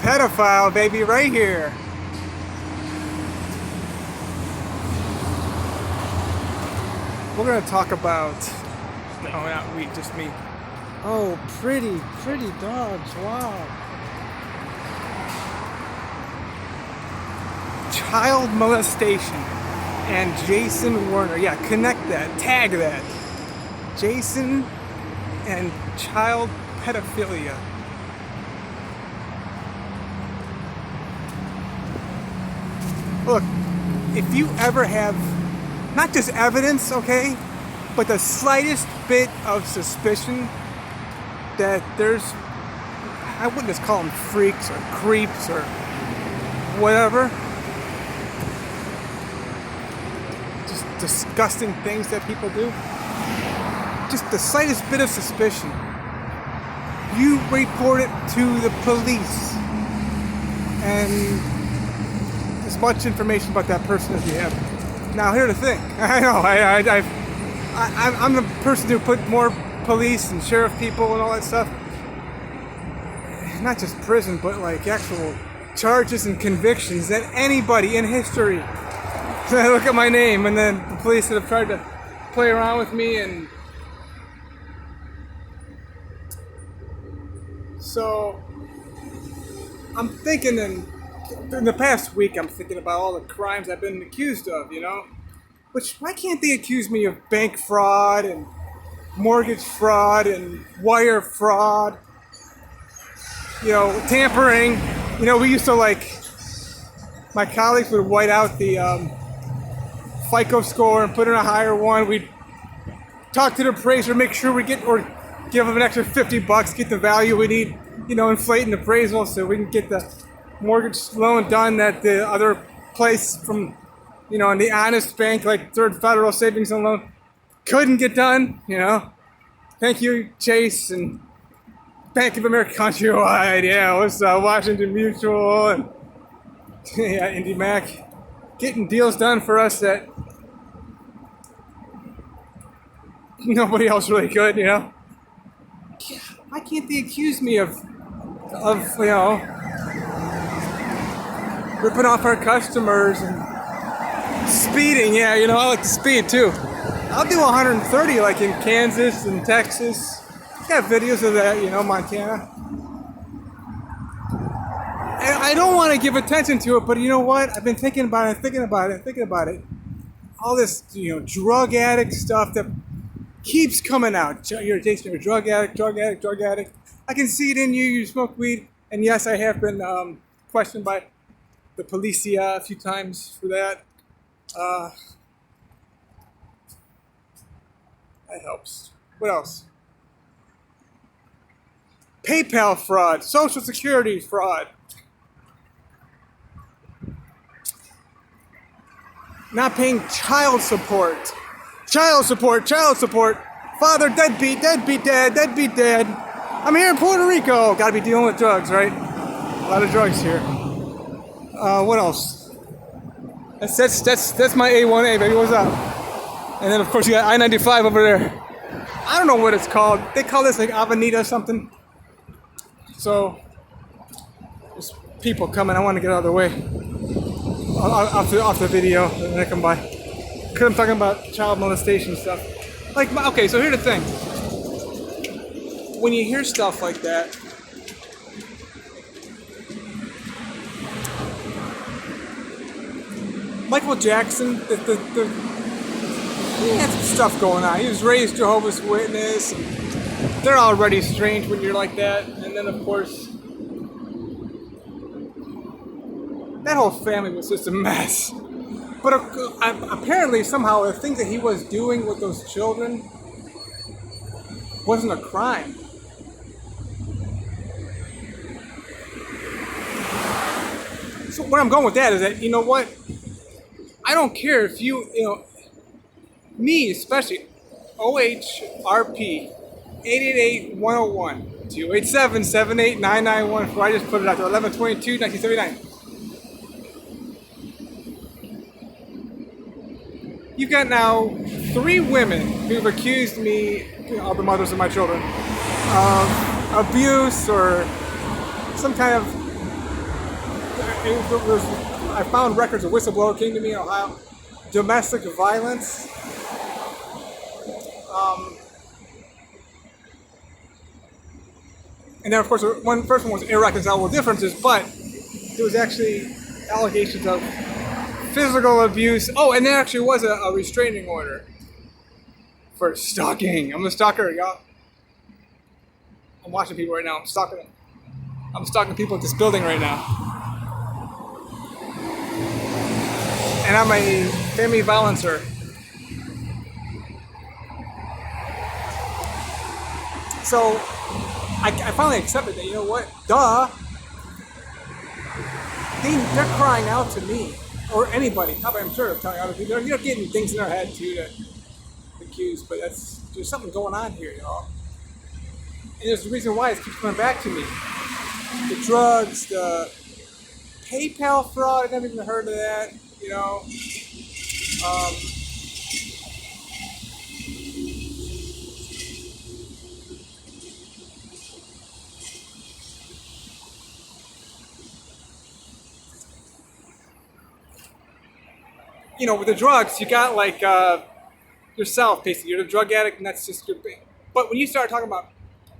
pedophile, baby, right here. We're gonna talk about, oh, not we, just me. Oh, pretty dogs, wow. Child molestation and Jason Werner. Yeah, connect that, tag that. Jason and child pedophilia. Look, if you ever have not just evidence, okay, but the slightest bit of suspicion that there's, I wouldn't just call them freaks or creeps or whatever, just disgusting things that people do, just the slightest bit of suspicion, you report it to the police, and as much information about that person as you have. Now, here's the thing. I know, I'm the person who put more police and sheriff people and all that stuff. Not just prison, but like actual charges and convictions than anybody in history. So I look at my name, and then the police that have tried to play around with me, and so I'm thinking in the past week, I'm thinking about all the crimes I've been accused of, you know? Why can't they accuse me of bank fraud and mortgage fraud and wire fraud? You know, tampering. You know, we used to my colleagues would white out the FICO score and put in a higher one. We'd talk to the appraiser, make sure we give them an extra $50, get the value we need, you know, inflate an appraisal so we can get the mortgage loan done that the other place from, you know, in the honest bank like Third Federal Savings and Loan couldn't get done, you know. Thank you, Chase and Bank of America Countrywide, yeah, it was Washington Mutual and yeah, Indy Mac, getting deals done for us that nobody else really could, you know. Why can't they accuse me of you know, ripping off our customers and speeding? Yeah, you know, I like to speed too. I'll do 130 like in Kansas and Texas. Got videos of that, you know, Montana. And I don't want to give attention to it, but you know what? I've been thinking about it. All this, you know, drug addict stuff that keeps coming out. You're Jason, you're a drug addict. I can see it in you. You smoke weed. And yes, I have been questioned by the policia a few times for that. That helps. What else? PayPal fraud, Social Security fraud. Not paying child support. Father deadbeat dad. I'm here in Puerto Rico. Gotta be dealing with drugs, right? A lot of drugs here. What else? That's my A1A, baby. What's up? And then of course you got I-95 over there. I don't know what it's called. They call this like Avenida something. So there's people coming. I want to get out of the way. Off the video and then I come by. Because I'm talking about child molestation stuff. Like, okay, so here's the thing. When you hear stuff like that, Michael Jackson, he had some stuff going on. He was raised Jehovah's Witness. And they're already strange when you're like that. And then, of course, that whole family was just a mess. But apparently, somehow, the things that he was doing with those children wasn't a crime. So where I'm going with that is that, you know what? I don't care if you know, me especially, OHRP 888-101 287-78-9914. I just put it out there, 11/22/1979. You've got now 3 women who've accused me, you know, the mothers of my children, of abuse or some kind of I found records. A whistleblower came to me in Ohio. Domestic violence. And then, of course, one first one was irreconcilable differences, but there was actually allegations of physical abuse. Oh, and there actually was a restraining order for stalking. I'm a stalker, y'all. I'm watching people right now. I'm stalking people at this building right now. And I'm a family violencer. So I finally accepted that, you know what? Duh. They're crying out to me. Or anybody. I'm sure they're telling other people. They're getting things in their head too to accuse, but there's something going on here, y'all. And there's a reason why it keeps coming back to me. The drugs, the PayPal fraud, I've never even heard of that, you know. You know, with the drugs, you got like yourself, basically. You're the drug addict, and that's just your thing. But when you start talking about,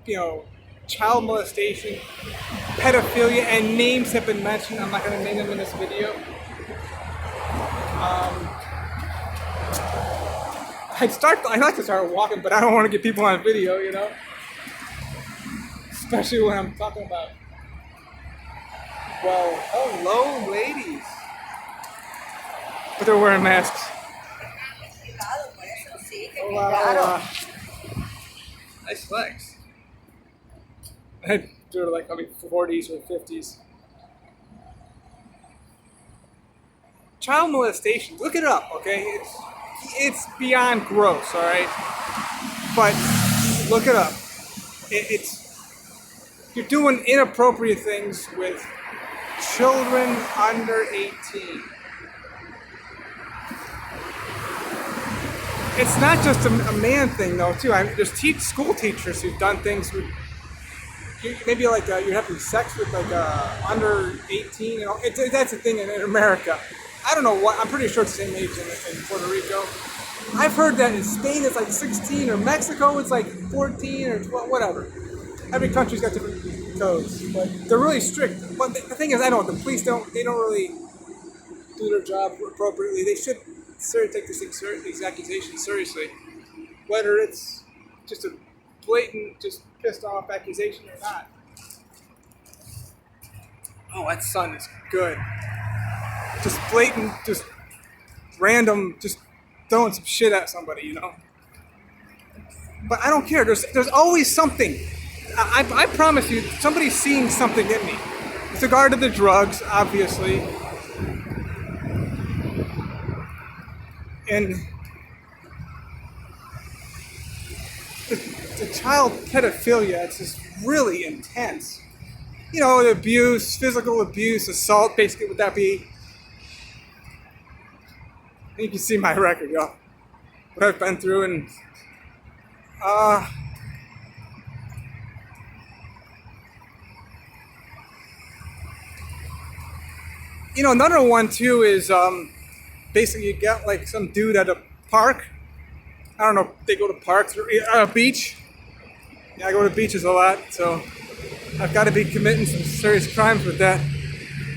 you know, child molestation, pedophilia, and names have been mentioned. I'm not going to name them in this video. I'd like to start walking, but I don't want to get people on video, you know? Especially when I'm talking about, well, hello, ladies. But they're wearing masks. Hola. Nice legs. They're like probably 40s or 50s. Child molestation. Look it up, okay? It's beyond gross, all right? But look it up. You're doing inappropriate things with children under 18. It's not just a man thing, though, too. There's school teachers who've done things with, maybe like you're having sex with like under 18. You know, that's a thing in America. I don't know what. I'm pretty sure it's the same age in Puerto Rico. I've heard that in Spain it's like 16, or Mexico it's like 14 or 12, whatever. Every country's got different codes, but they're really strict. But the thing is, I know the police don't really do their job appropriately. They should take these accusations seriously, whether it's just a blatant, just pissed off accusation or not. Oh, that sun is good. Just blatant, just random, just throwing some shit at somebody, you know. But I don't care. There's always something. I promise you, somebody's seeing something in me. With regard to the drugs, obviously. And the child pedophilia, it's just really intense. You know, the abuse, physical abuse, assault, basically would that be? You can see my record, y'all. What I've been through, and you know, another one too is basically you got like some dude at a park. I don't know if they go to parks or a beach. Yeah, I go to beaches a lot, so I've got to be committing some serious crimes with that.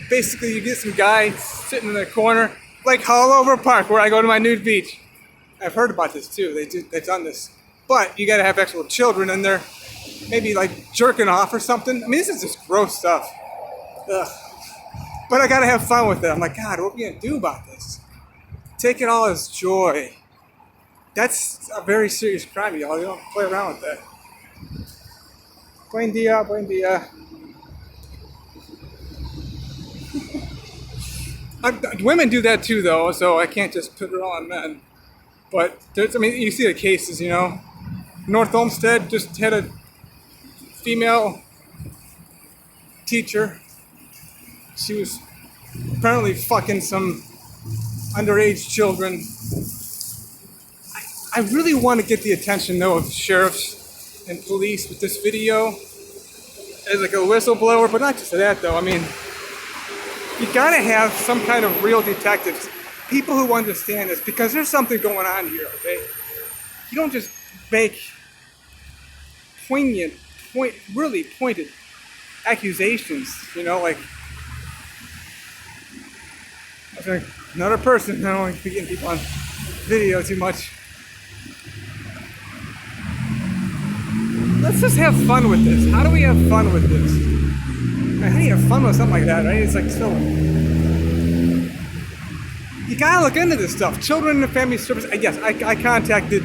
Basically, you get some guy sitting in the corner, like Hallover Park, where I go to my nude beach. I've heard about this too. They've done this, but you got to have actual children in there, maybe like jerking off or something. I mean, this is just gross stuff. Ugh. But I got to have fun with it. I'm like, God, what are we gonna do about this? Take it all as joy. That's a very serious crime, y'all. You don't play around with that. Buen dia, buen dia. Women do that too, though, so I can't just put it all on men. But you see the cases, you know. North Olmsted just had a female teacher. She was apparently fucking some underage children. I really want to get the attention, though, of sheriffs and police with this video as like a whistleblower, but not just that, though. I mean, You gotta have some kind of real detectives, people who understand this, because there's something going on here, okay? You don't just make really pointed accusations, like, another person. I don't want to be getting people on video too much. Let's just have fun with this. How do we have fun with this? How do you have fun with something like that, right? It's like so. You gotta look into this stuff. Children and Family Services. Yes, I contacted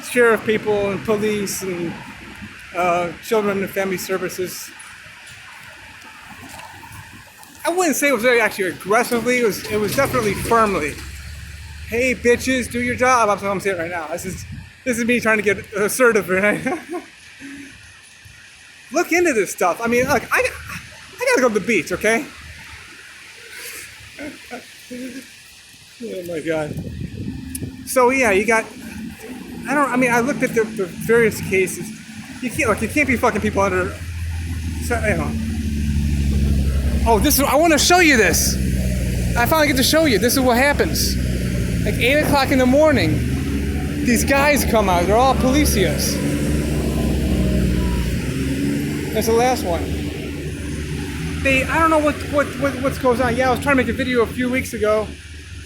sheriff people and police and Children and Family Services. I wouldn't say it was very actually aggressively. It was definitely firmly. Hey, bitches, do your job. That's what I'm saying right now. This is me trying to get assertive, right? Look into this stuff. I mean, look, I gotta go to the beach, okay? Oh my God. So yeah, you got. I looked at the various cases. You can't be fucking people under. Oh, I want to show you this. I finally get to show you. This is what happens. Like 8 o'clock in the morning, these guys come out. They're all policias. That's the last one. I don't know what goes on. Yeah, I was trying to make a video a few weeks ago.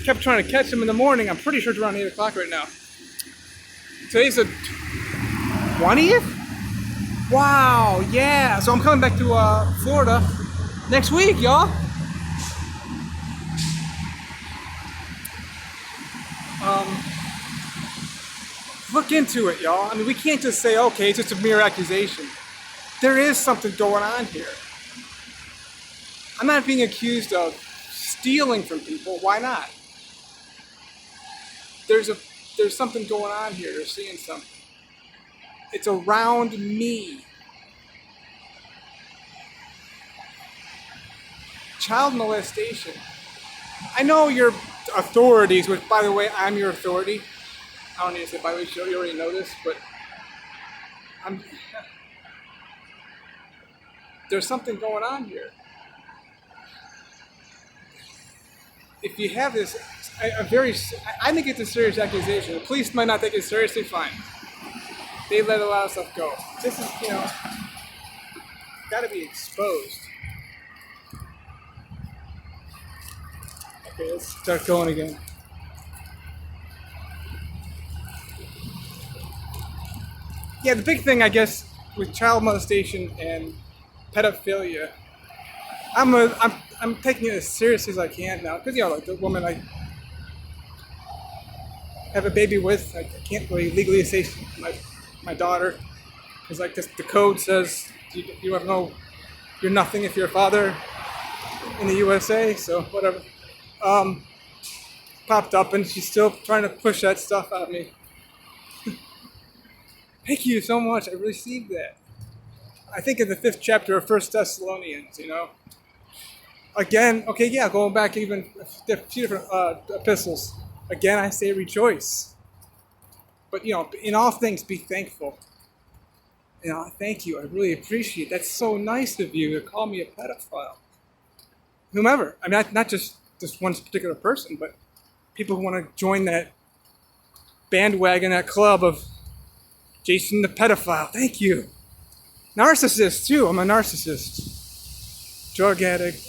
Kept trying to catch them in the morning. I'm pretty sure it's around 8 o'clock right now. Today's the 20th? Wow, yeah. So I'm coming back to Florida next week, y'all. Look into it, y'all. I mean, we can't just say, okay, it's just a mere accusation. There is something going on here. I'm not being accused of stealing from people. Why not? There's something going on here. They're seeing something. It's around me. Child molestation. I know your authorities, which, by the way, I'm your authority. I don't need to say, by the way, you already know this, but there's something going on here. If you have this, I think it's a serious accusation. The police might not take it seriously, fine. They let a lot of stuff go. This is, got to be exposed. Okay, let's start going again. Yeah, the big thing, I guess, with child molestation and pedophilia, I'm taking it as seriously as I can now, because like the woman I have a baby with, I can't really legally say my daughter, because like the code says you have you're nothing if you're a father in the USA, so whatever. Popped up, and she's still trying to push that stuff out of me. Thank you so much. I received that. I think in the 5th chapter of 1 Thessalonians, Again, okay, yeah, going back even a few different epistles. Again, I say rejoice. But, in all things, be thankful. Thank you. I really appreciate it. That's so nice of you to call me a pedophile. Whomever. I mean, not just this one particular person, but people who want to join that bandwagon, that club of Jason the pedophile. Thank you. Narcissist, too. I'm a narcissist. Drug addict.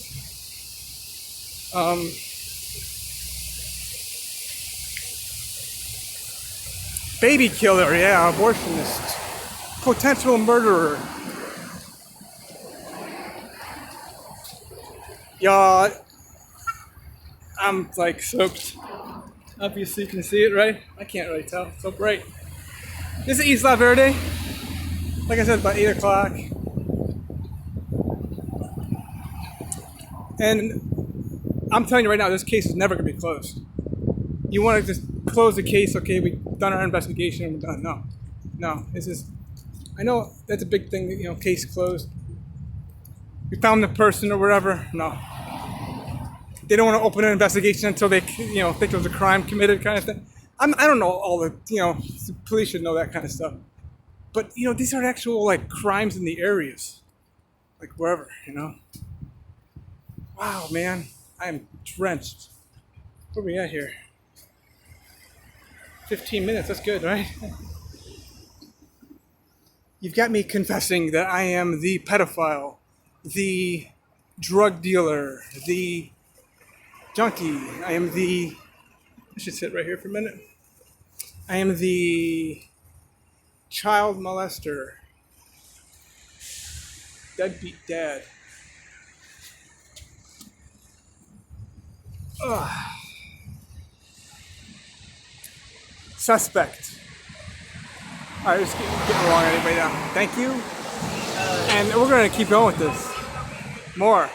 Baby killer, yeah, abortionist. Potential murderer. Y'all, I'm like soaked. Obviously you can see it, right? I can't really tell. It's so bright. This is Isla Verde. Like I said, about 8 o'clock. And I'm telling you right now, this case is never going to be closed. You want to just close the case, okay, we've done our investigation and we're done. No, this is, I know that's a big thing, case closed. We found the person or whatever. No. They don't want to open an investigation until they, think there was a crime committed kind of thing. I don't know all the, the police should know that kind of stuff. But, these are actual, crimes in the areas. Like, wherever, Wow, man, I am drenched. Where we at here? 15 minutes, that's good, right? You've got me confessing that I am the pedophile, the drug dealer, the junkie. I should sit right here for a minute. I am the child molester, deadbeat dad. Ugh. Suspect. All right, just getting along anyway now. Thank you. And we're going to keep going with this. More.